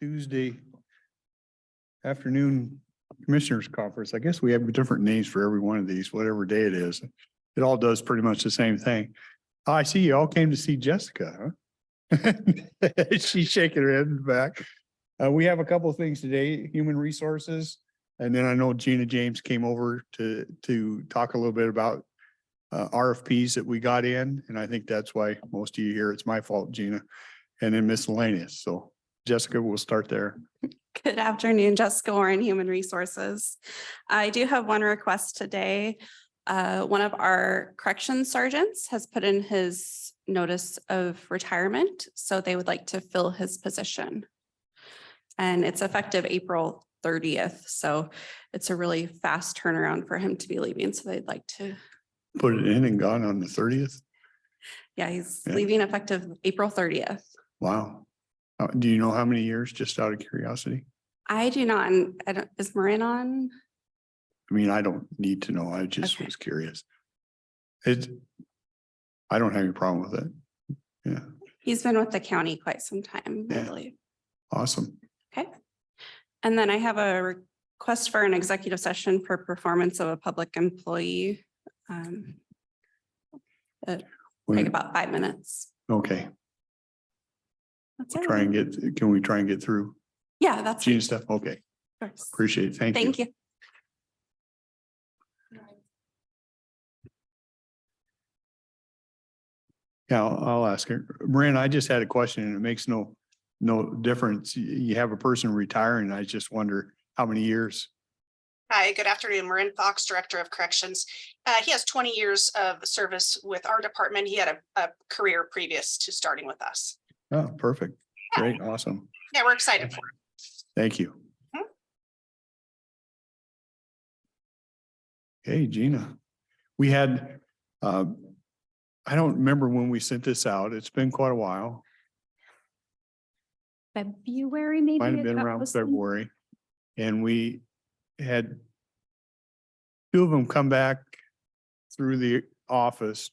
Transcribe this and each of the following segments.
Tuesday afternoon commissioners conference. I guess we have different names for every one of these, whatever day it is. It all does pretty much the same thing. Oh, I see you all came to see Jessica, huh? She's shaking her head in the back. We have a couple of things today, human resources. And then I know Gina James came over to talk a little bit about RFPs that we got in. And I think that's why most of you here, it's my fault, Gina, and then miscellaneous. So Jessica, we'll start there. Good afternoon, Jessica Warren, Human Resources. I do have one request today. One of our corrections sergeants has put in his notice of retirement, so they would like to fill his position. And it's effective April 30th, so it's a really fast turnaround for him to be leaving, so they'd like to Put it in and gone on the 30th. Yeah, he's leaving effective April 30th. Wow. Do you know how many years, just out of curiosity? I do not, and I don't, is Marin on? I mean, I don't need to know. I just was curious. I don't have any problem with it. Yeah. He's been with the county quite some time, I Yeah. believe. Awesome. Okay. And then I have a request for an executive session for performance of a public employee. Take about 5 minutes. Okay. That's it. Can we try and get through Yeah, that's Gina stuff? Okay. of course. Appreciate it. Thank you. Thank you. Yeah, I'll ask her. Marin, I just had a question and it makes no difference. You have a person retiring. I just wonder how many years? Hi, good afternoon. Marin Fox, Director of Corrections. He has 20 years of service with our department. He had a career previous to starting with us. Oh, perfect. Great. Awesome. Yeah, we're excited for him. Thank you. Hey, Gina. We had, I don't remember when we sent this out. It's been quite a while. February, maybe. Might have been around February. And we had two of them come back through the office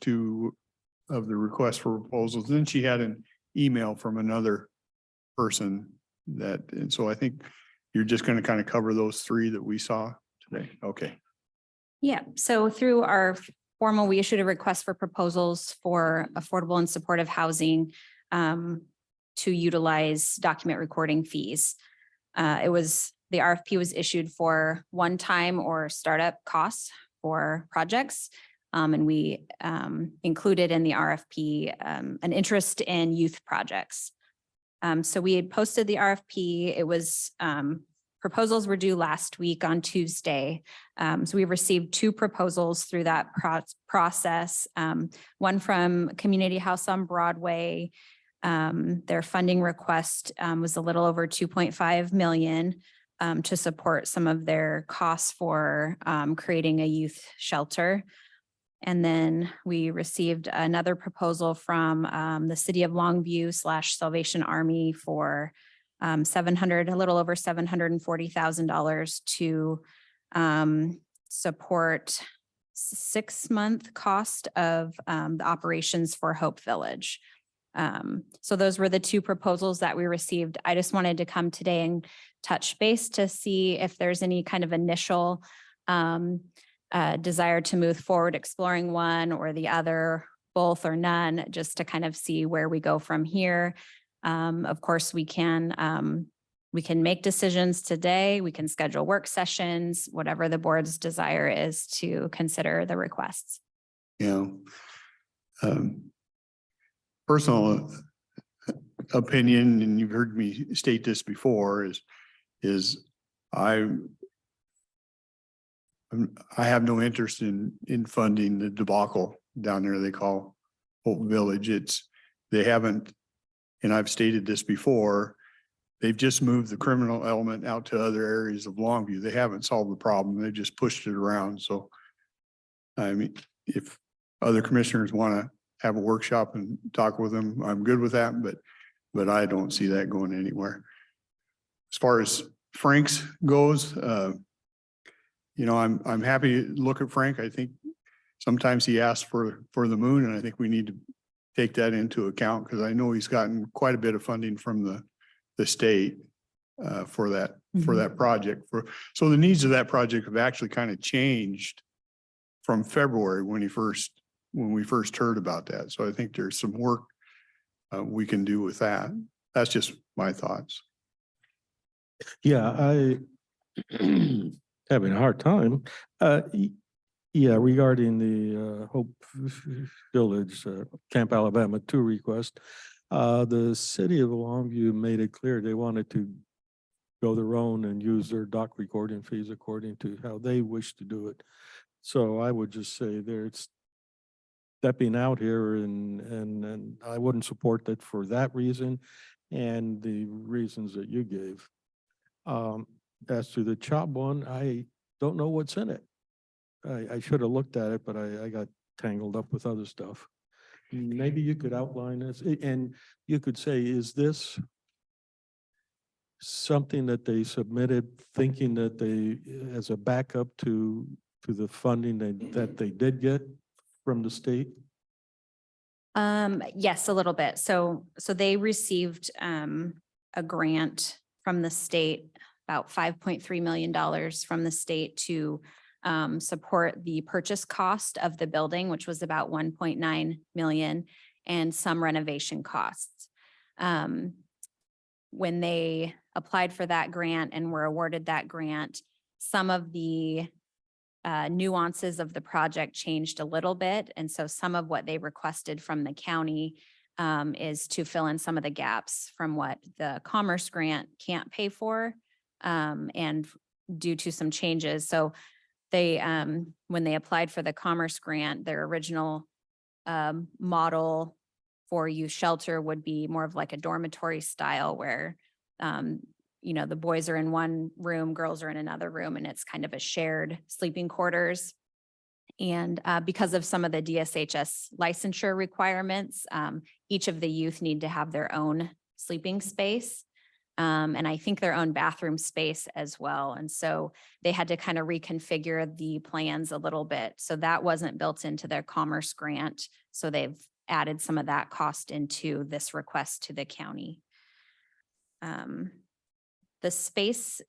of the request for proposals. Then she had an email from another person and so I think you're just going to kind of cover those three that we saw today. Okay. Yeah, so through our formal, we issued a request for proposals for affordable and supportive housing to utilize document recording fees. The RFP was issued for one-time or startup costs for projects. And we included in the RFP an interest in youth projects. So we had posted the RFP. It was proposals were due last week on Tuesday. So we received two proposals through that process. One from Community House on Broadway. Their funding request was a little over 2.5 million to support some of their costs for creating a youth shelter. And then we received another proposal from the City of Longview / Salvation Army for a little over $740,000 to support 6-month cost of the operations for Hope Village. So those were the two proposals that we received. I just wanted to come today and touch base to see if there's any kind of initial desire to move forward, exploring one or the other, both or none, just to kind of see where we go from here. Of course, we can make decisions today. We can schedule work sessions, whatever the board's desire is to consider the requests. Yeah. Personal opinion, and you've heard me state this before, is I have no interest in funding the debacle down there they call Hope Village. They haven't, and I've stated this before, they've just moved the criminal element out to other areas of Longview. They haven't solved the problem. They just pushed it around. So, I mean, if other commissioners want to have a workshop and talk with them, I'm good with that, but I don't see that going anywhere. As far as Frank's goes, I'm happy to look at Frank. I think sometimes he asks for the moon, and I think we need to take that into account because I know he's gotten quite a bit of funding from the state. for that project. So the needs of that project have actually kind of changed from February when we first heard about that. So I think there's some work we can do with that. That's just my thoughts. Yeah, I having a hard time. Yeah, regarding the Hope Village Camp Alabama 2 request, the City of Longview made it clear they wanted to go their own and use their dock recording fees according to how they wish to do it. So I would just say they're stepping out here, and I wouldn't support that for that reason and the reasons that you gave. As to the CHOP one, I don't know what's in it. I should have looked at it, but I got tangled up with other stuff. Maybe you could outline this, and you could say, is this something that they submitted thinking that they, as a backup to the funding that they did get from the state? Yes, a little bit. So they received a grant from the state, about $5.3 million from the state to support the purchase cost of the building, which was about 1.9 million, and some renovation costs. When they applied for that grant and were awarded that grant, some of the nuances of the project changed a little bit. And so some of what they requested from the county is to fill in some of the gaps from what the Commerce Grant can't pay for, and due to some changes. So they, when they applied for the Commerce Grant, their original model for youth shelter would be more of like a dormitory style where, you know, the boys are in one room, girls are in another room, and it's kind of a shared sleeping quarters. And because of some of the DSHS licensure requirements, each of the youth need to have their own sleeping space. And I think their own bathroom space as well. And so they had to kind of reconfigure the plans a little bit. So that wasn't built into their Commerce Grant. So they've added some of that cost into this request to the county. The space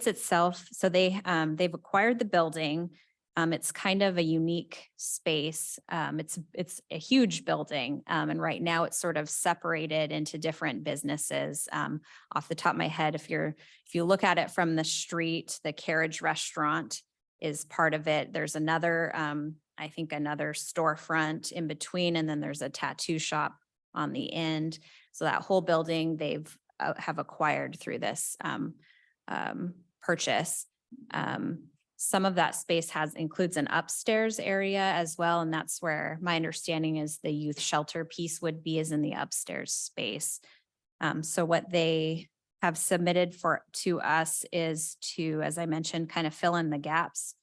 itself, so they've acquired the building. It's kind of a unique space. It's a huge building. And right now it's sort of separated into different businesses. Off the top of my head, if you look at it from the street, the Carriage Restaurant is part of it. There's another, I think another storefront in between, and then there's a tattoo shop on the end. So that whole building have acquired through this purchase. Some of that space includes an upstairs area as well. And that's where my understanding is the youth shelter piece would be, is in the upstairs space. So what they have submitted to us is to, as I mentioned, kind of fill in the gaps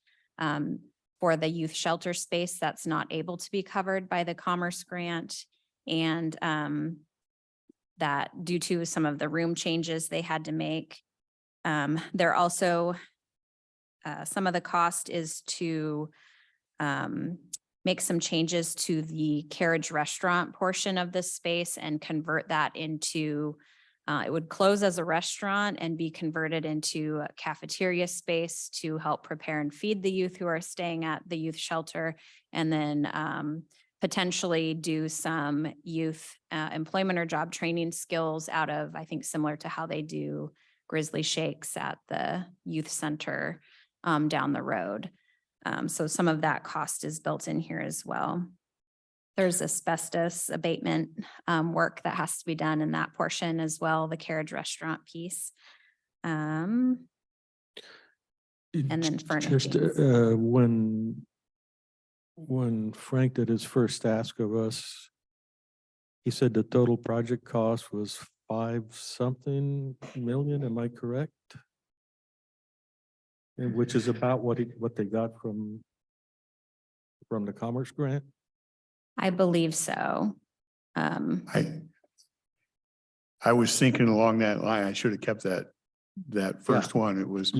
for the youth shelter space that's not able to be covered by the Commerce Grant. And that due to some of the room changes they had to make. They're also, some of the cost is to make some changes to the Carriage Restaurant portion of this space and convert that into, it would close as a restaurant and be converted into a cafeteria space to help prepare and feed the youth who are staying at the youth shelter. And then potentially do some youth employment or job training skills out of, I think, similar to how they do Grizzly Shakes at the youth center down the road. So some of that cost is built in here as well. There's asbestos abatement work that has to be done in that portion as well, the Carriage Restaurant piece. And then furnishings. When Frank did his first ask of us, he said the total project cost was $5-something million. Am I correct? And which is about what they got from the Commerce Grant. I believe so. I was thinking along that line. I should have kept that first one. It was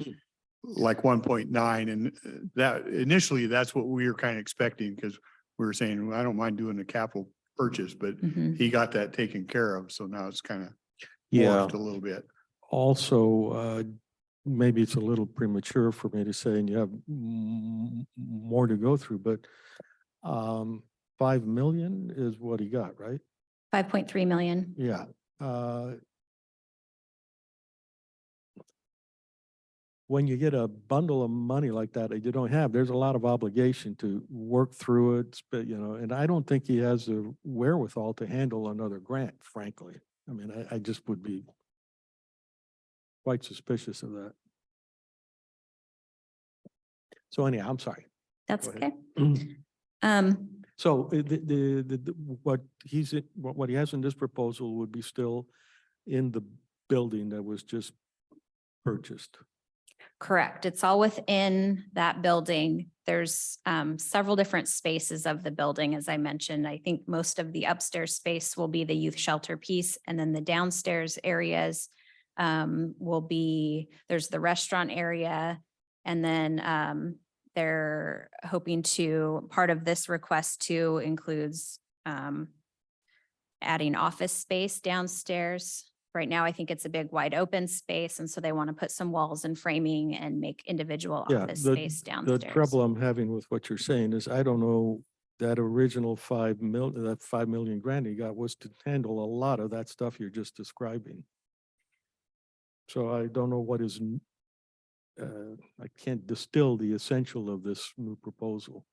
like 1.9, and that initially that's what we were kind of expecting, because we were saying, well, I don't mind doing the capital purchase, but he got that taken care of. So now it's kind of Yeah. morphed a little bit. Also, maybe it's a little premature for me to say, and you have more to go through, but 5 million is what he got, right? 5.3 million. Yeah. When you get a bundle of money like that you don't have, there's a lot of obligation to work through it, but and I don't think he has the wherewithal to handle another grant, frankly. I mean, I just would be quite suspicious of that. So anyhow, I'm sorry. That's Go ahead. okay. So what he has in this proposal would be still in the building that was just purchased. Correct. It's all within that building. There's several different spaces of the building, as I mentioned. I think most of the upstairs space will be the youth shelter piece, and then the downstairs areas will be, there's the restaurant area, and then they're hoping to, part of this request too includes adding office space downstairs. Right now, I think it's a big wide open space, and so they want to put some walls and framing and make individual Yeah, office the space downstairs. trouble I'm having with what you're saying is I don't know that original 5 million grant he got was to handle a lot of that stuff you're just describing. So I don't know what is, I can't distill the essential of this new proposal.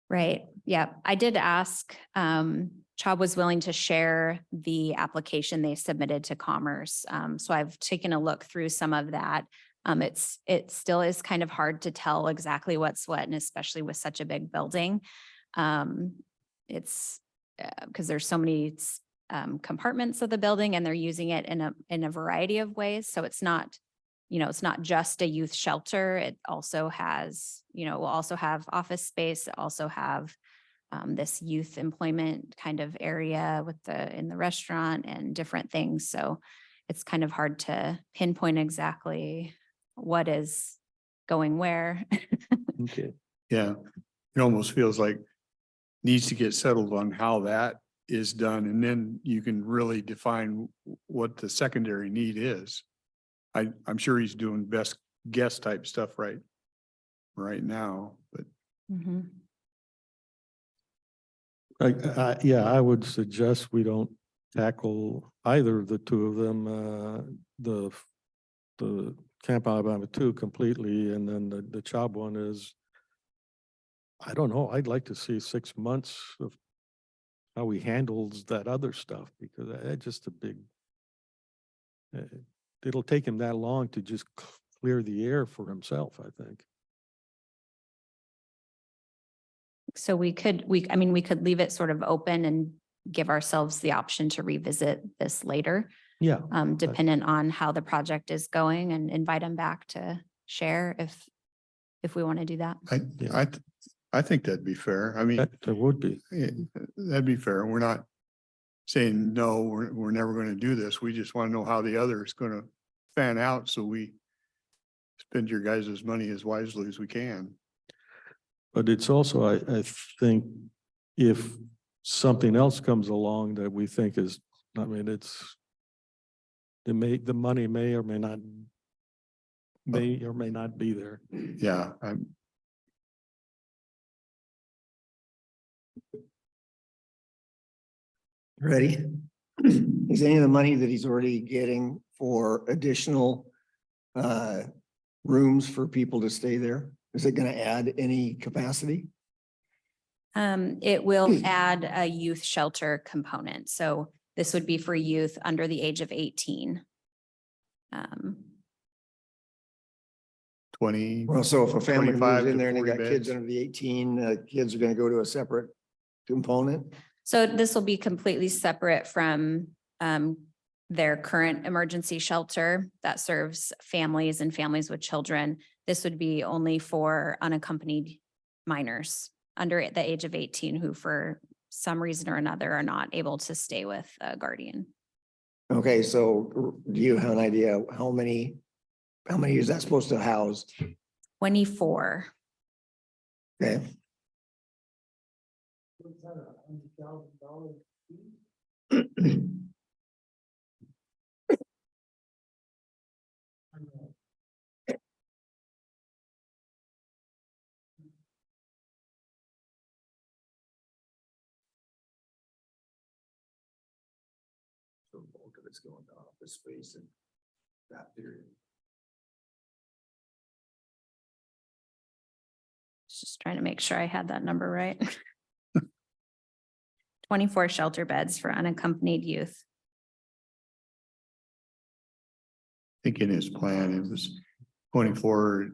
Right. Yeah. I did ask, Chubb was willing to share the application they submitted to Commerce. So I've taken a look through some of that. It still is kind of hard to tell exactly what's what, and especially with such a big building. It's because there's so many compartments of the building, and they're using it in a variety of ways. So it's not, it's not just a youth shelter. It also has, we'll also have office space, also have this youth employment kind of area with in the restaurant and different things. So it's kind of hard to pinpoint exactly what is going where. Okay. Yeah, it almost feels like needs to get settled on how that is done, and then you can really define what the secondary need is. I'm sure he's doing best guess type stuff right now, but Mhm. Yeah, I would suggest we don't tackle either of the two of them, the Camp Alabama 2 completely, and then the Chubb one is, I don't know, I'd like to see 6 months of how he handles that other stuff, because that's just a big, it'll take him that long to just clear the air for himself, I think. So we could leave it sort of open and give ourselves the option to revisit this later, Yeah. dependent on how the project is going, and invite them back to share if we want to do that. I think that'd be fair. I mean, That would be. that'd be fair. We're not saying, no, we're never going to do this. We just want to know how the other is going to fan out, so we spend your guys' money as wisely as we can. But it's also, I think, if something else comes along that we think is, I mean, the money may or may not be there. Yeah, Ready? Is any of the money that he's already getting for additional rooms for people to stay there? Is it going to add any capacity? It will add a youth shelter component. So this would be for youth under the age of 18. 20. Well, so if a family 25 moves in to there and they 40 got kids beds. under the 18, kids are going to go to a separate component? So this will be completely separate from their current emergency shelter that serves families and families with children. This would be only for unaccompanied minors under the age of 18 who for some reason or another are not able to stay with a guardian. Okay, so do you have an idea how many is that supposed to house? 24. Okay. if it's going to office space in that period. Just trying to make sure I had that number right. 24 shelter beds for unaccompanied youth. I think in his plan, it was 24,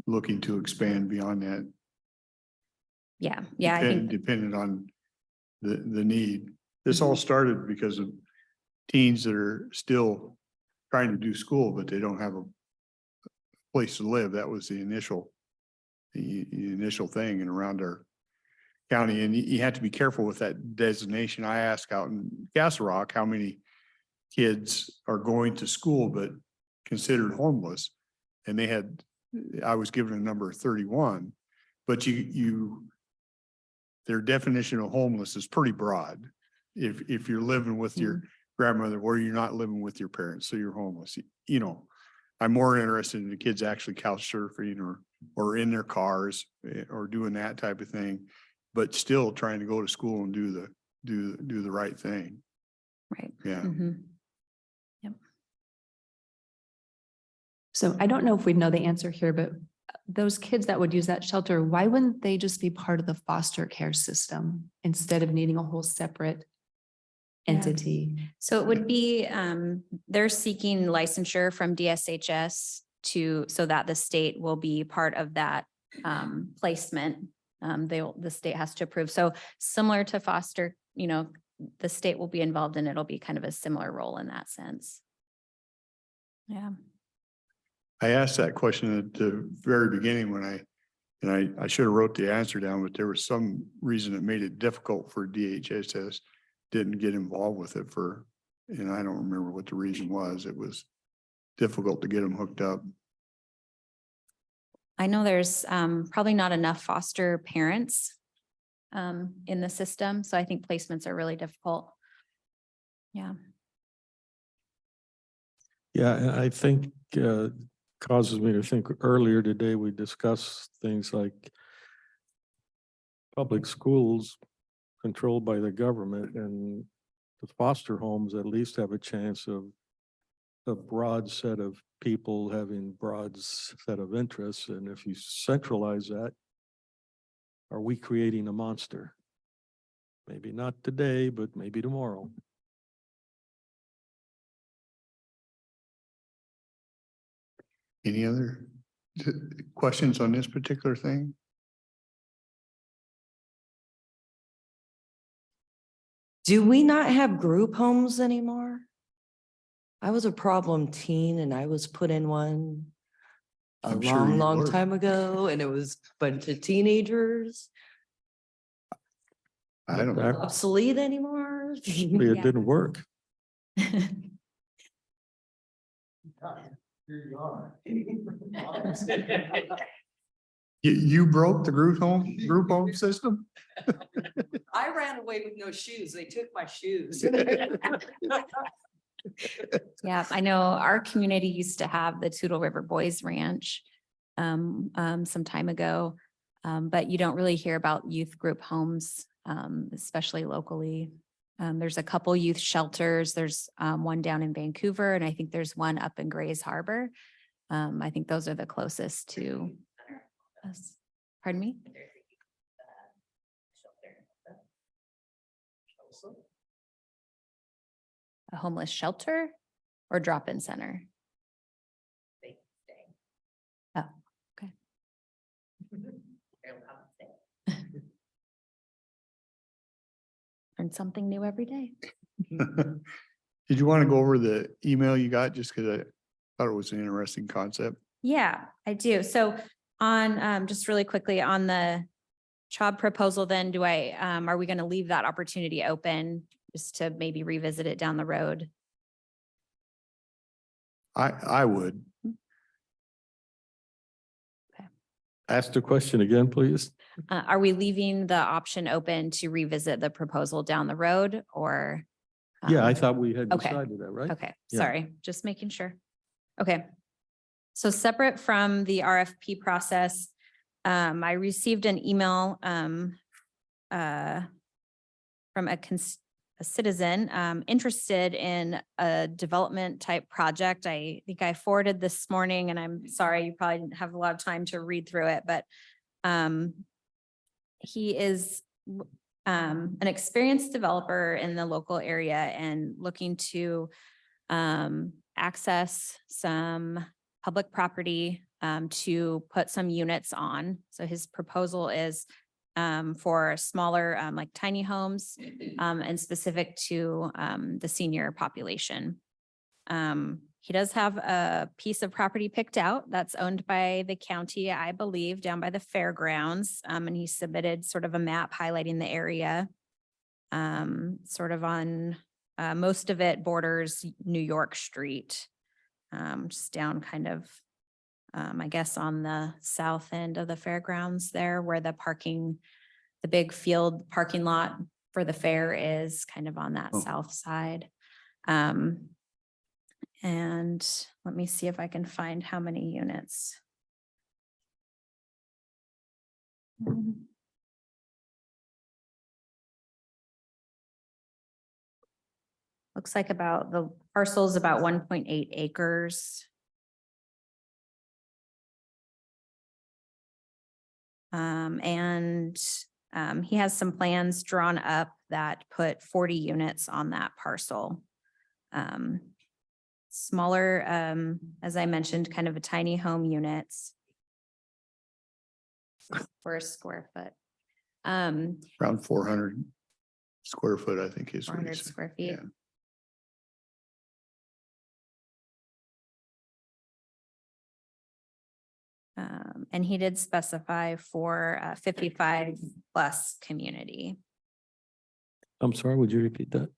looking to expand beyond that. Yeah, yeah, I think, Depending on the need. This all started because of teens that are still trying to do school, but they don't have a place to live. That was the initial thing and around our county. And you have to be careful with that designation. I asked out in Castle Rock how many kids are going to school but considered homeless. And I was given a number of 31, but their definition of homeless is pretty broad. If you're living with your grandmother or you're not living with your parents, so you're homeless, you know, I'm more interested in the kids actually couch surfing or in their cars or doing that type of thing, but still trying to go to school and do the right thing. right. Yeah. Mhm. So I don't know if we'd know the answer here, but those kids that would use that shelter, why wouldn't they just be part of the foster care system instead of needing a whole separate Yeah. entity? So it would be, they're seeking licensure from DSHS so that the state will be part of that placement. The state has to approve. So similar to foster, you know, the state will be involved and it'll be kind of a similar role in that sense. Yeah. I asked that question at the very beginning when I should have wrote the answer down, but there was some reason that made it difficult for DHHS, didn't get involved with it and I don't remember what the reason was. It was difficult to get them hooked up. I know there's probably not enough foster parents in the system. So I think placements are really difficult. Yeah. Yeah, and I think causes me to think earlier today, we discussed things like public schools controlled by the government, and the foster homes at least have a chance of a broad set of people having broad set of interests. And if you centralize that, are we creating a monster? Maybe not today, but maybe tomorrow. Any other questions on this particular thing? Do we not have group homes anymore? I was a problem teen and I was put in one a I'm sure you long were. time ago, and it was a bunch of teenagers. I don't know. Obsolete anymore? It Yeah. didn't work. You broke the group home system? I ran away with no shoes. They took my shoes. Yeah, I know our community used to have the Toutle River Boys Ranch some time ago. But you don't really hear about youth group homes, especially locally. There's a couple youth shelters. There's one down in Vancouver, and I think there's one up in Grays Harbor. I think those are the closest to us. Pardon me? A homeless shelter or drop-in center? Oh, okay. Learn something new every day. Did you want to go over the email you got? Just because I thought it was an interesting concept. Yeah, I do. So on, just really quickly on the job proposal, then are we going to leave that opportunity open just to maybe revisit it down the road? I would. Ask the question again, please. Are we leaving the option open to revisit the proposal down the road or? Yeah, I thought we had okay. decided that, right? Okay, Yeah. sorry, just making sure. Okay. So separate from the RFP process, I received an email from a a citizen interested in a development type project. I think I forwarded this morning, and I'm sorry, you probably didn't have a lot of time to read through it, but he is an experienced developer in the local area and looking to access some public property to put some units on. So his proposal is for smaller, like tiny homes, and specific to the senior population. He does have a piece of property picked out that's owned by the county, I believe, down by the fairgrounds. And he submitted sort of a map highlighting the area. Sort of on, most of it borders New York Street, just down kind of, I guess on the south end of the fairgrounds there where the big field parking lot for the fair is kind of on that south side. And let me see if I can find how many units. Looks like about the parcel is about 1.8 acres. He has some plans drawn up that put 40 units on that parcel. Smaller, as I mentioned, kind of a tiny home units for a square foot. Around 400 square foot, I think is what he 400 said. square feet. Yeah. And he did specify for 55 plus community. I'm sorry, would you repeat that?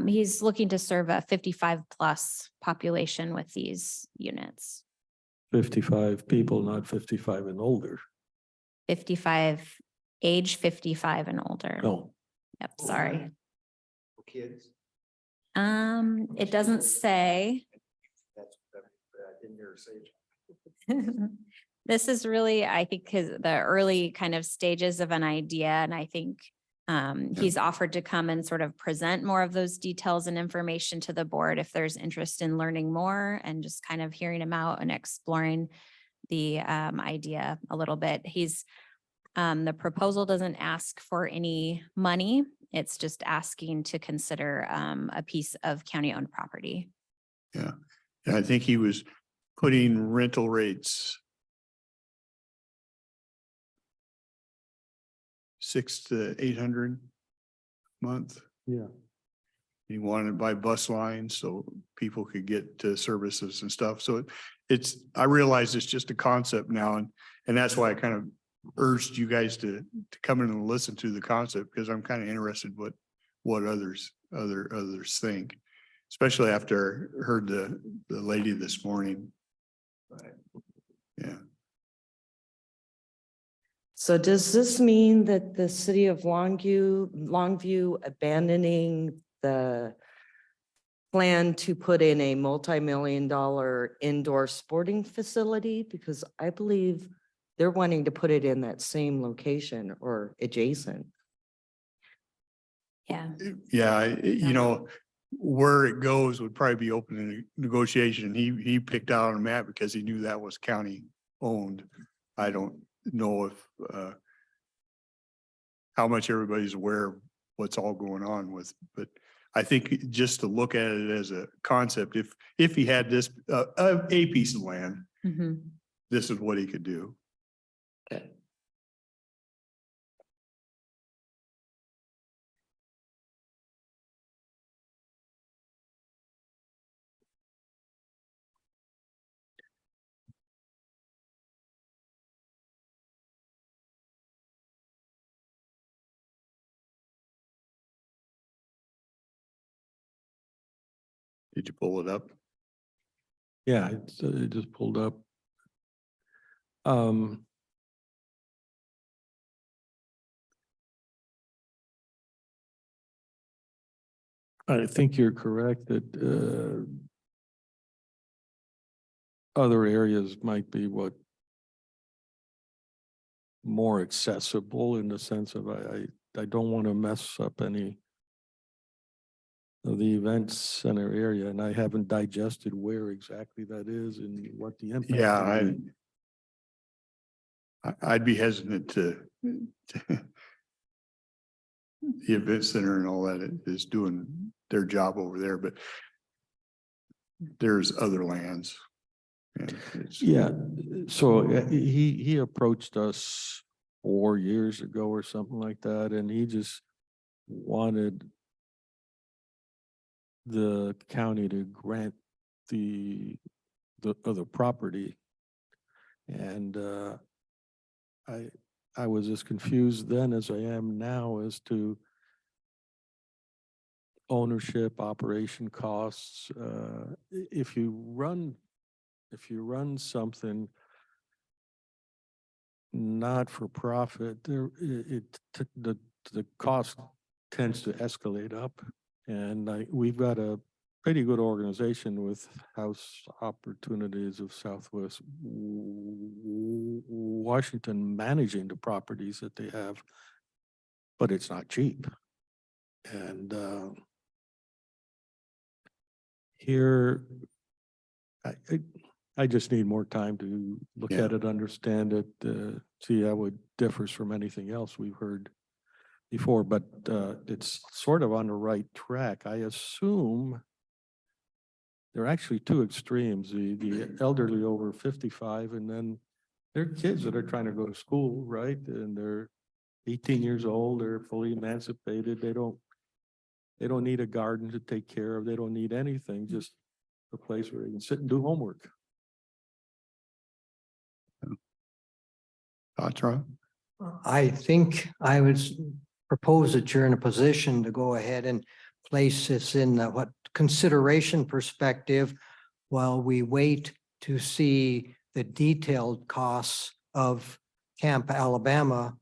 He's looking to serve a 55 plus population with these units. 55 people, not 55 and older. 55, age 55 and older. No. Yep, sorry. Kids. It doesn't say. That's in your sage. This is really, I think, the early kind of stages of an idea. And I think he's offered to come and sort of present more of those details and information to the board if there's interest in learning more and just kind of hearing him out and exploring the idea a little bit. The proposal doesn't ask for any money. It's just asking to consider a piece of county-owned property. Yeah. And I think he was putting rental rates 600 to 800 a month. Yeah. He wanted it by bus line so people could get to services and stuff. So I realize it's just a concept now, and that's why I kind of urged you guys to come in and listen to the concept, because I'm kind of interested what others think, especially after I heard the lady this morning. Yeah. So does this mean that the city of Longview abandoning the plan to put in a multi-million-dollar indoor sporting facility? Because I believe they're wanting to put it in that same location or adjacent. Yeah. Yeah, you know, where it goes would probably be open to negotiation. He picked out on a map because he knew that was county owned. I don't know if how much everybody's aware of what's all going on with, but I think just to look at it as a concept, if he had this a piece of land, Mhm. this is what he could do. Did you pull it up? Yeah, it just pulled up. I think you're correct that other areas might be more accessible in the sense of I don't want to mess up any of the event center area, and I haven't digested where exactly that is and what the impact. Yeah, would be. I'd be hesitant to the event center and all that is doing their job over there, but there's other lands. And it's, Yeah, so he approached us 4 years ago or something like that, and he just wanted the county to grant the other property. And I was as confused then as I am now as to ownership, operation costs. If you run something not for profit, the cost tends to escalate up. And we've got a pretty good organization with House Opportunities of Southwest Washington managing the properties that they have, but it's not cheap. And here, I just need more time to look Yeah. at it, understand it, see how it differs from anything else we've heard before, but it's sort of on the right track. I assume there are actually two extremes, the elderly over 55, and then there are kids that are trying to go to school, right? And they're 18 years old, they're fully emancipated, they don't need a garden to take care of, they don't need anything, just a place where they can sit and do homework. thoughts, Ron? I think I would propose that you're in a position to go ahead and place this in the what consideration perspective while we wait to see the detailed costs of Camp Alabama.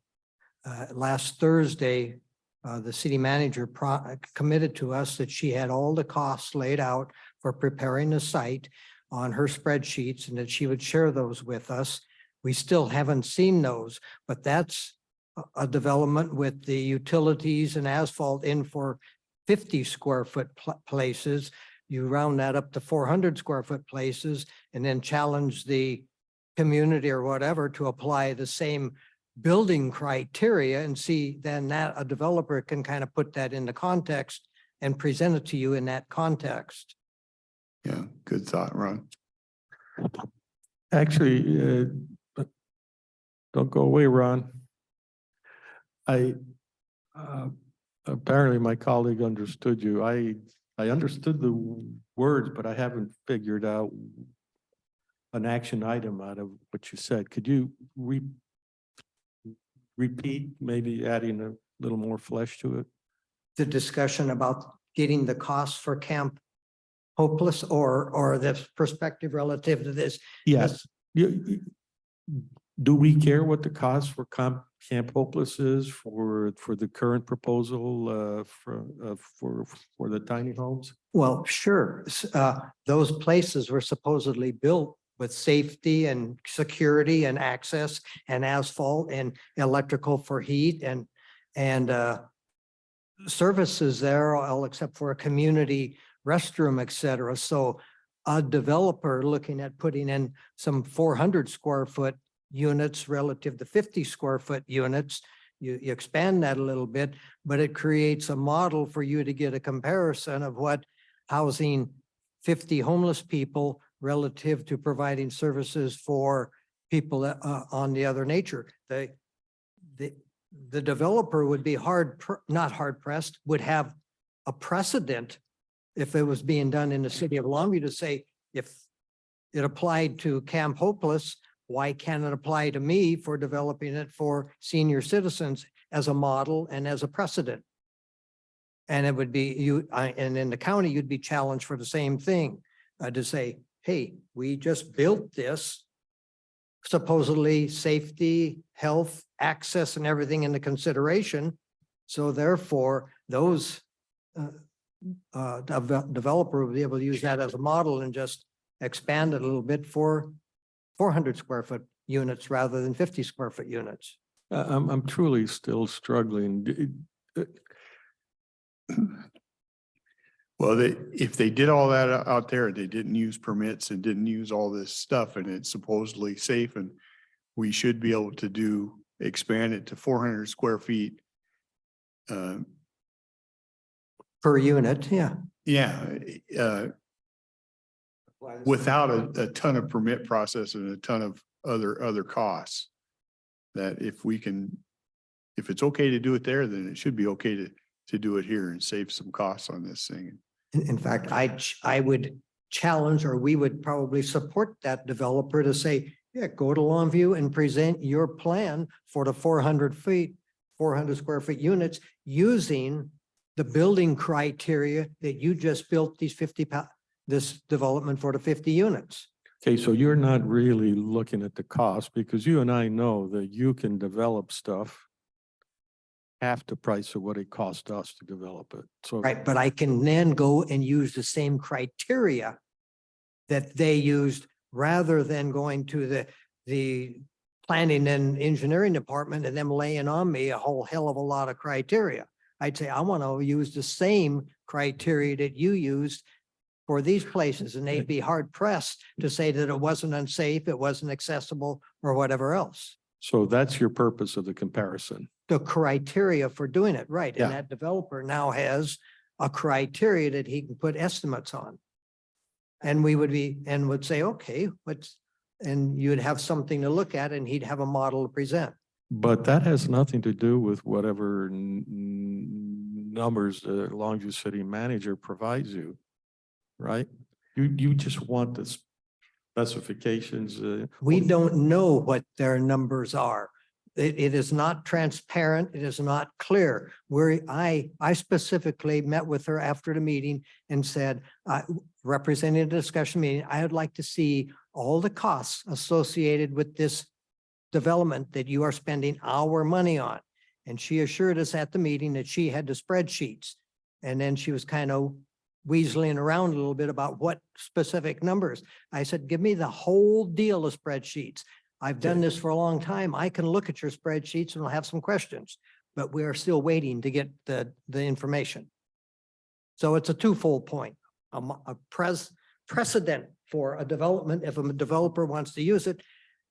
Last Thursday, the city manager committed to us that she had all the costs laid out for preparing the site on her spreadsheets and that she would share those with us. We still haven't seen those, but that's a development with the utilities and asphalt in for 50 square foot places. You round that up to 400 square foot places and then challenge the community or whatever to apply the same building criteria and see then that a developer can kind of put that into context and present it to you in that context. Yeah, good thought, Ron. Actually, don't go away, Ron. Apparently my colleague understood you. I understood the words, but I haven't figured out an action item out of what you said. Could you repeat, maybe adding a little more flesh to it? The discussion about getting the costs for Camp Hopeless or the perspective relative to this. Yes. Do we care what the cost for Camp Hopeless is for the current proposal for the tiny homes? Well, sure. Those places were supposedly built with safety and security and access and asphalt and electrical for heat and services there, all except for a community restroom, et cetera. So a developer looking at putting in some 400 square foot units relative to 50 square foot units, you expand that a little bit, but it creates a model for you to get a comparison of what housing 50 homeless people relative to providing services for people on the other nature. The developer would be not hard pressed, would have a precedent if it was being done in the city of Longview to say, if it applied to Camp Hopeless, why can't it apply to me for developing it for senior citizens as a model and as a precedent? And it would be and in the county, you'd be challenged for the same thing to say, hey, we just built this supposedly safety, health, access, and everything into consideration. So therefore, those developer will be able to use that as a model and just expand it a little bit for 400 square foot units rather than 50 square foot units. I'm truly still struggling. Well, if they did all that out there, they didn't use permits and didn't use all this stuff and it's supposedly safe and we should be able to expand it to 400 square feet. Per unit, yeah. Yeah, without a ton of permit process and a ton of other costs. That if it's okay to do it there, then it should be okay to do it here and save some costs on this thing. In fact, I would challenge, or we would probably support that developer to say, yeah, go to Longview and present your plan for the 400 square foot units using the building criteria that you just built this development for the 50 units. Okay, so you're not really looking at the cost because you and I know that you can develop stuff half the price of what it cost us to develop it. So. Right, but I can then go and use the same criteria that they used rather than going to the planning and engineering department and them laying on me a whole hell of a lot of criteria. I'd say, I want to use the same criteria that you used for these places, and they'd be hard pressed to say that it wasn't unsafe, it wasn't accessible, or whatever else. So that's your purpose of the comparison. The criteria for doing it, right? Yeah. And that developer now has a criteria that he can put estimates on. And we would say, okay, and you'd have something to look at and he'd have a model to present. But that has nothing to do with whatever numbers the Longview City manager provides you, right? You just want the specifications. We don't know what their numbers are. It is not transparent. It is not clear. I specifically met with her after the meeting and said, representing the discussion meeting, I would like to see all the costs associated with this development that you are spending our money on. And she assured us at the meeting that she had the spreadsheets. And then she was kind of weaseling around a little bit about what specific numbers. I said, give me the whole deal of spreadsheets. I've done this for a long time. I can look at your spreadsheets and I'll have some questions, but we are still waiting to get the information. So it's a twofold point, a precedent for a development if a developer wants to use it.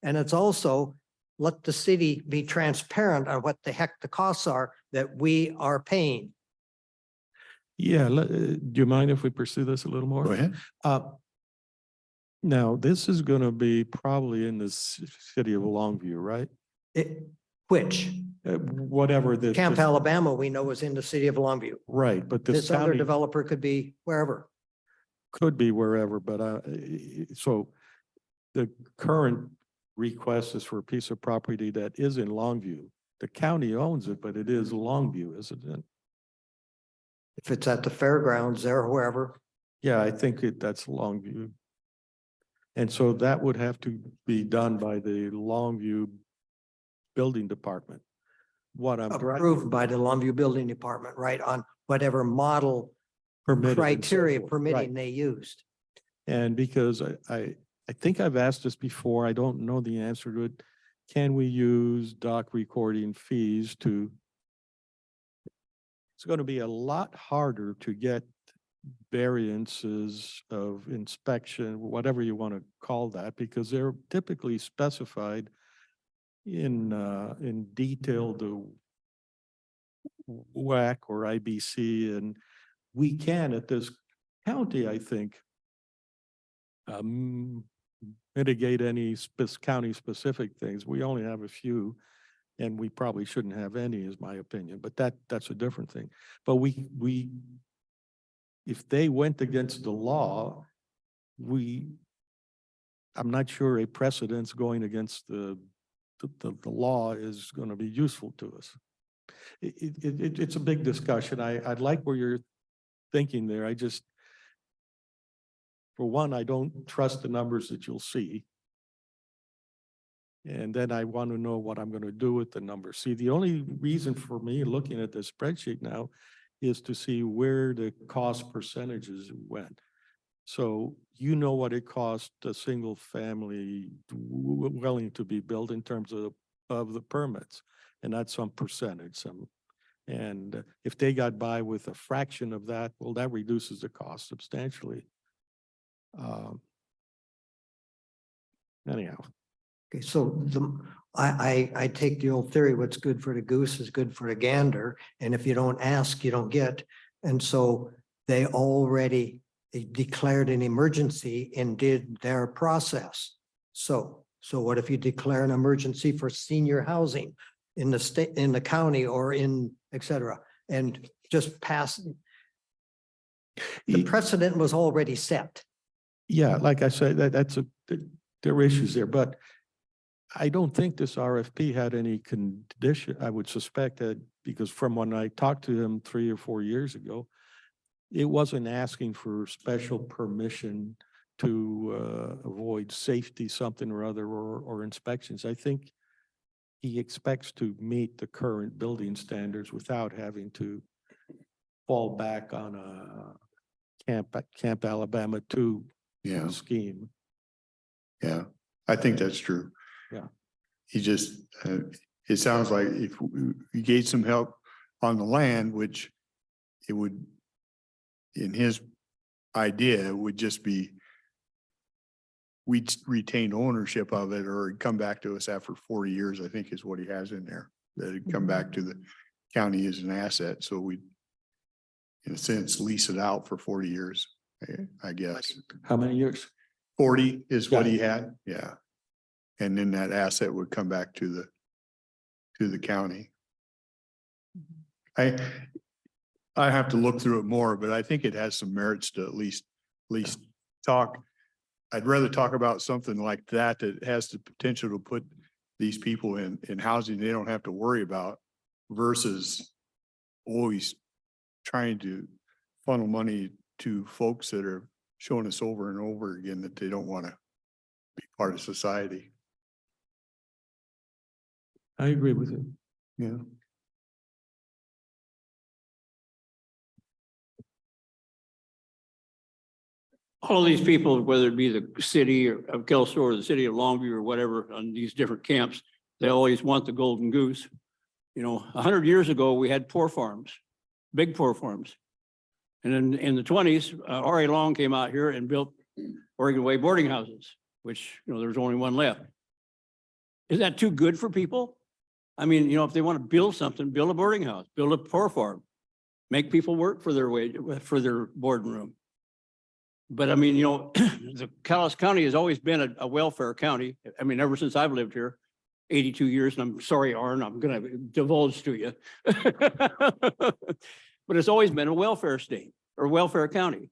And it's also let the city be transparent on what the heck the costs are that we are paying. Yeah, do you mind if we pursue this a little more? Go ahead. Now, this is going to be probably in the city of Longview, right? Which Whatever the. Camp Alabama, we know is in the city of Longview. Right, but This other county developer could be wherever. could be wherever, but so the current request is for a piece of property that is in Longview. The county owns it, but it is Longview, isn't it? If it's at the fairgrounds there, wherever. Yeah, I think that's Longview. And so that would have to be done by the Longview Building Department. What I'm. Approved by the Longview Building Department, right, on whatever model Permitted and so criteria forth, permitting right. they used. And because I think I've asked this before, I don't know the answer to it. Can we use doc recording fees to? It's going to be a lot harder to get variances of inspection, whatever you want to call that, because they're typically specified in detailed WAC or IBC, and we can at this county, I think, mitigate any county specific things. We only have a few, and we probably shouldn't have any, is my opinion, but that's a different thing. But we if they went against the law, I'm not sure a precedence going against the law is going to be useful to us. It's a big discussion. I'd like where you're thinking there. I just, for one, I don't trust the numbers that you'll see. And then I want to know what I'm going to do with the numbers. See, the only reason for me looking at this spreadsheet now is to see where the cost percentages went. So you know what it cost a single family dwelling to be built in terms of the permits, and that's some percentage, some And if they got by with a fraction of that, well, that reduces the cost substantially. Anyhow, Okay, so I take the old theory, what's good for the goose is good for the gander. And if you don't ask, you don't get. And so they already declared an emergency and did their process. So what if you declare an emergency for senior housing in the state, in the county, or in et cetera, and just pass? The precedent was already set. yeah, like I said, there are issues there, but I don't think this RFP had any condition. I would suspect that because from when I talked to him 3 or 4 years ago, it wasn't asking for special permission to avoid safety, something or other, or inspections. I think he expects to meet the current building standards without having to fall back on a Camp Alabama 2 Yeah, scheme. yeah, I think that's true. Yeah. He just, it sounds like if we get some help on the land, which it would, in his idea, would just be we'd retain ownership of it, or it'd come back to us after 40 years, I think is what he has in there. That it'd come back to the county as an asset. So we, in a sense, lease it out for 40 years, I guess. How many years? 40 is what Yeah. he had, yeah. And then that asset would come back to the county. I have to look through it more, but I think it has some merits to at least talk. I'd rather talk about something like that has the potential to put these people in housing they don't have to worry about, versus always trying to funnel money to folks that are showing us over and over again that they don't want to be part of society. I agree with you. Yeah. All of these people, whether it be the city of Kelso or the city of Longview or whatever, on these different camps, they always want the golden goose. You know, 100 years ago, we had poor farms, big poor farms. And then in the 20s, R.A. Long came out here and built Oregon Way boarding houses, which, you know, there's only one left. Is that too good for people? I mean, you know, if they want to build something, build a boarding house, build a poor farm, make people work for their wage, for their boarding room. But I mean, you know, the Calais County has always been a welfare county. I mean, ever since I've lived here, 82 years, and I'm sorry, Arn, I'm gonna divulge to you. But it's always been a welfare state or welfare county.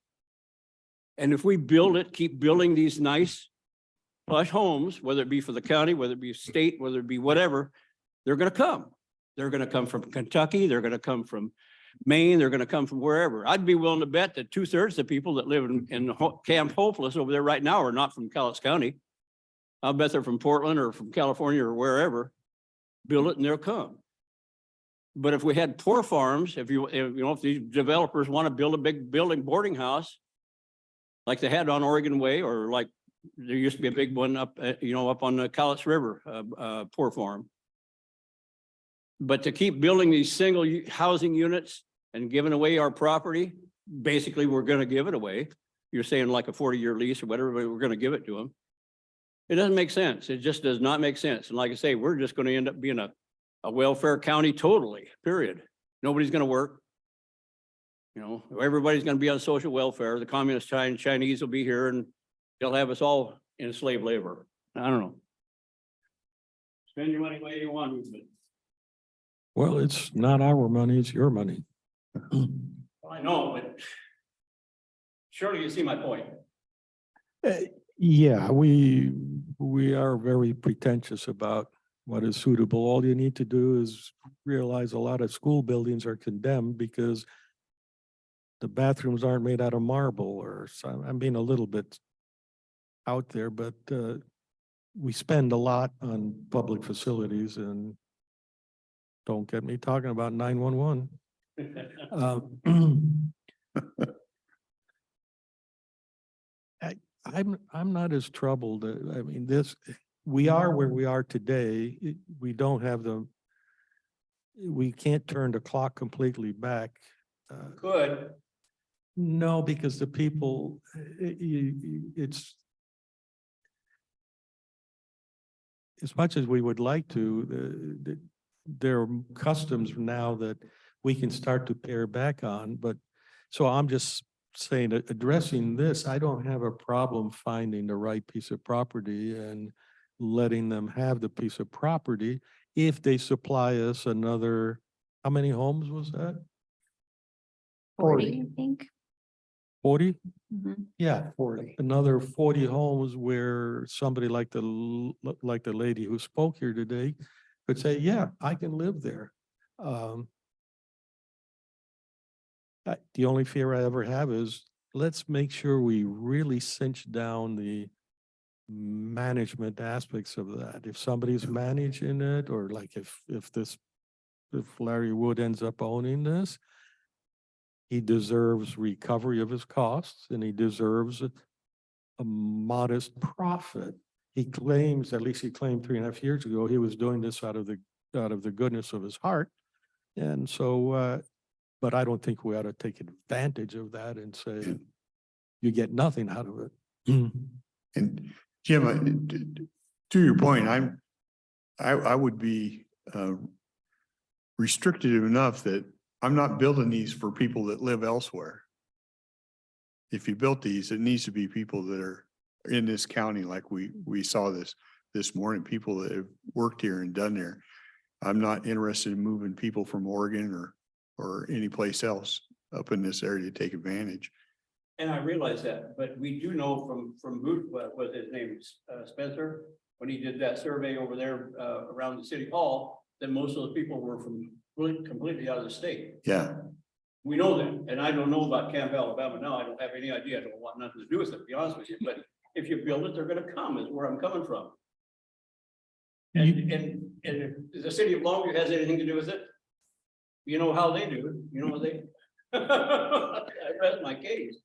And if we build it, keep building these nice plush homes, whether it be for the county, whether it be state, whether it be whatever, they're gonna come. They're gonna come from Kentucky, they're gonna come from Maine, they're gonna come from wherever. I'd be willing to bet that 2/3 of the people that live in Camp Hopeless over there right now are not from Calais County. I'll bet they're from Portland or from California or wherever. Build it and they'll come. But if we had poor farms, if these developers want to build a big boarding house, like they had on Oregon Way, or like there used to be a big one up, up on the Calais River, poor farm. But to keep building these single housing units and giving away our property, basically we're going to give it away. You're saying like a 40-year lease or whatever, but we're going to give it to them. It doesn't make sense. It just does not make sense. And like I say, we're just going to end up being a welfare county totally, period. Nobody's going to work. You know, everybody's going to be on social welfare. The communist Chinese will be here and they'll have us all in slave labor. I don't know. Spend your money the way you want to, but Well, it's not our money, it's your money. I know, but surely you see my point. Yeah, we are very pretentious about what is suitable. All you need to do is realize a lot of school buildings are condemned because the bathrooms aren't made out of marble, or some, I'm being a little bit out there, but we spend a lot on public facilities, and don't get me talking about 911. I'm not as troubled. I mean, we are where we are today. We don't have we can't turn the clock completely back. Could, No, because the people, it's as much as we would like to, there are customs now that we can start to pare back on, but so I'm just saying that addressing this, I don't have a problem finding the right piece of property and letting them have the piece of property if they supply us another, how many homes was that? 40, I think. 40? Mhm. Yeah, 40. another 40 homes where somebody like like the lady who spoke here today could say, yeah, I can live there. The only fear I ever have is let's make sure we really cinch down the management aspects of that. If somebody's managing it, or like if Larry Wood ends up owning this, he deserves recovery of his costs and he deserves a modest profit. He claims, at least he claimed 3.5 years ago, he was doing this out of the goodness of his heart. And so, but I don't think we ought to take advantage of that and say, you get nothing out of it. And Jim, to your point, I would be restrictive enough that I'm not building these for people that live elsewhere. If you built these, it needs to be people that are in this county, like we saw this morning, people that have worked here and done there. I'm not interested in moving people from Oregon or any place else up in this area to take advantage. and I realize that, but we do know from what was his name, Spencer, when he did that survey over there, around the city hall, that most of those people were from really completely out of the state. Yeah, We know that, and I don't know about Camp Alabama now. I don't have any idea. I don't want nothing to do with it, to be honest with you, but if you build it, they're gonna come, is where I'm coming from. And if the city of Longview has anything to do with it, you know how they do it, you know, they. I rest my case.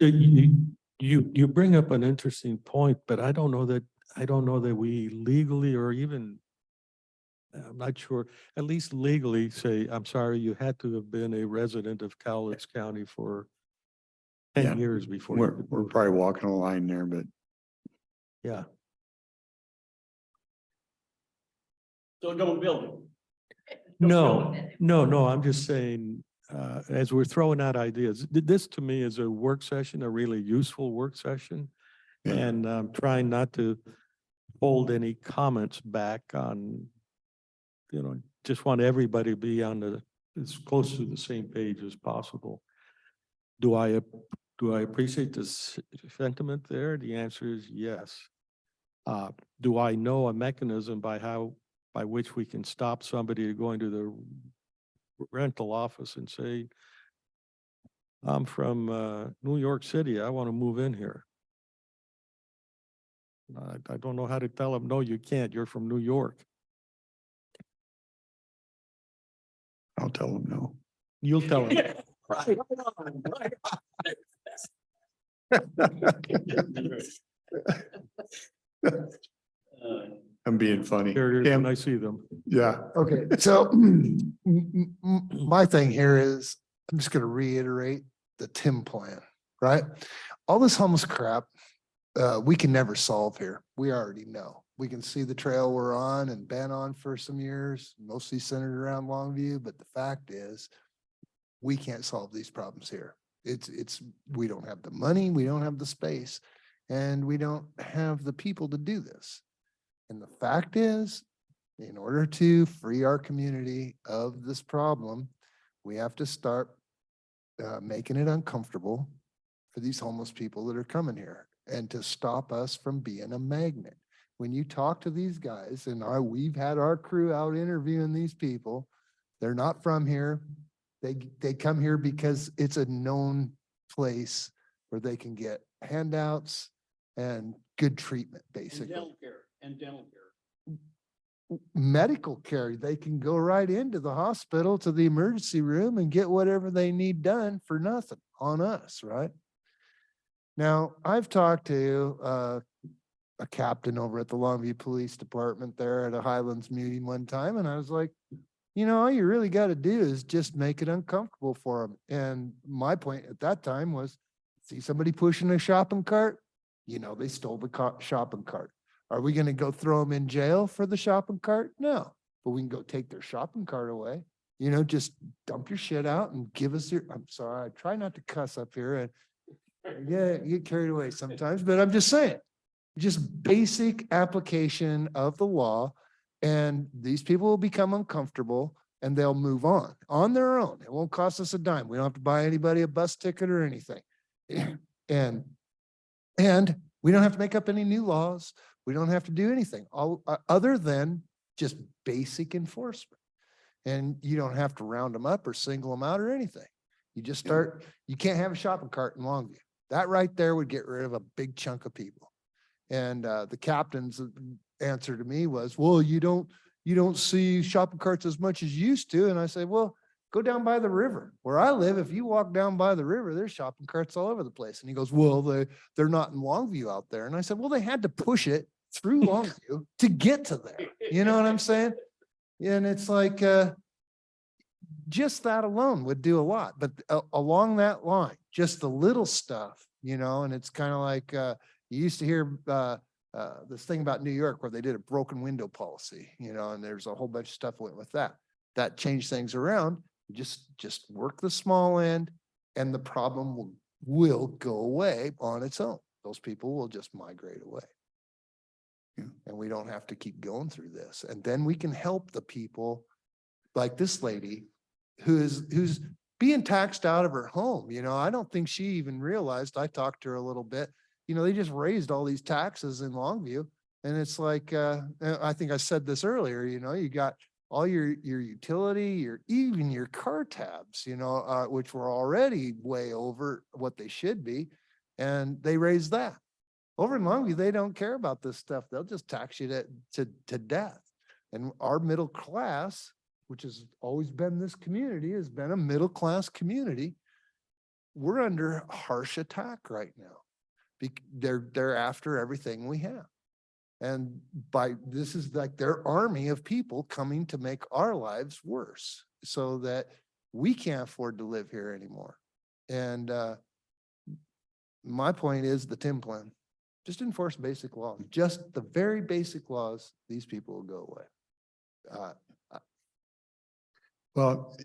You bring up an interesting point, but I don't know that we legally or even, I'm not sure, at least legally say, I'm sorry, you had to have been a resident of Cowlitz County for 10 Yeah. years before. you could we're move. probably walking a line there, but Yeah. So don't build it. No, I'm just saying, as we're throwing out ideas, this to me is a work session, a really useful work session. yeah. And I'm trying not to hold any comments back on, just want everybody to be on as close to the same page as possible. Do I appreciate this sentiment there? The answer is yes. Do I know a mechanism by which we can stop somebody going to the rental office and say, I'm from New York City, I want to move in here? I don't know how to tell them, no, you can't, you're from New York. I'll tell them no. You'll tell them. I'm being funny. There it is when Tim? I see them. Yeah, Okay, so my thing here is, I'm just gonna reiterate the Tim plan, right? All this homeless crap, we can never solve here. We already know. We can see the trail we're on and been on for some years, mostly centered around Longview, but the fact is, we can't solve these problems here. We don't have the money, we don't have the space, and we don't have the people to do this. And the fact is, in order to free our community of this problem, we have to start making it uncomfortable for these homeless people that are coming here and to stop us from being a magnet. When you talk to these guys, and we've had our crew out interviewing these people, they're not from here. They come here because it's a known place where they can get handouts and good treatment, And basically. dental care. Medical care, they can go right into the hospital to the emergency room and get whatever they need done for nothing on us, right? Now, I've talked to a captain over at the Longview Police Department there at a Highlands meeting one time, and I was like, you know, all you really got to do is just make it uncomfortable for them. And my point at that time was, see somebody pushing a shopping cart, you know, they stole the shopping cart. Are we going to go throw them in jail for the shopping cart? No, but we can go take their shopping cart away. You know, just dump your shit out and give us your, I'm sorry, I try not to cuss up here and yeah, you get carried away sometimes, but I'm just saying, just basic application of the law. And these people will become uncomfortable and they'll move on their own. It won't cost us a dime. We don't have to buy anybody a bus ticket or anything. And we don't have to make up any new laws. We don't have to do anything other than just basic enforcement. And you don't have to round them up or single them out or anything. You just start, you can't have a shopping cart in Longview. That right there would get rid of a big chunk of people. And the captain's answer to me was, well, you don't see shopping carts as much as you used to. And I said, well, go down by the river. Where I live, if you walk down by the river, there's shopping carts all over the place. And he goes, well, they're not in Longview out there. And I said, well, they had to push it through Longview to get to there. You know what I'm saying? And it's like, just that alone would do a lot, but along that line, just the little stuff, you know, and it's kind of like, you used to hear this thing about New York where they did a broken window policy, you know, and there's a whole bunch of stuff went with that. That changed things around. Just work the small end and the problem will go away on its own. Those people will just migrate away. Yeah. And we don't have to keep going through this. And then we can help the people like this lady who's being taxed out of her home. You know, I don't think she even realized, I talked to her a little bit, you know, they just raised all these taxes in Longview. And it's like, I think I said this earlier, you know, you got all your utility, even your car tabs, you know, which were already way over what they should be. And they raised that. Over in Longview, they don't care about this stuff. They'll just tax you to death. And our middle class, which has always been this community, has been a middle-class community. We're under harsh attack right now. They're after everything we have. And this is like their army of people coming to make our lives worse so that we can't afford to live here anymore. And my point is the TIM plan. Just enforce basic laws, just the very basic laws, these people will go away. Well,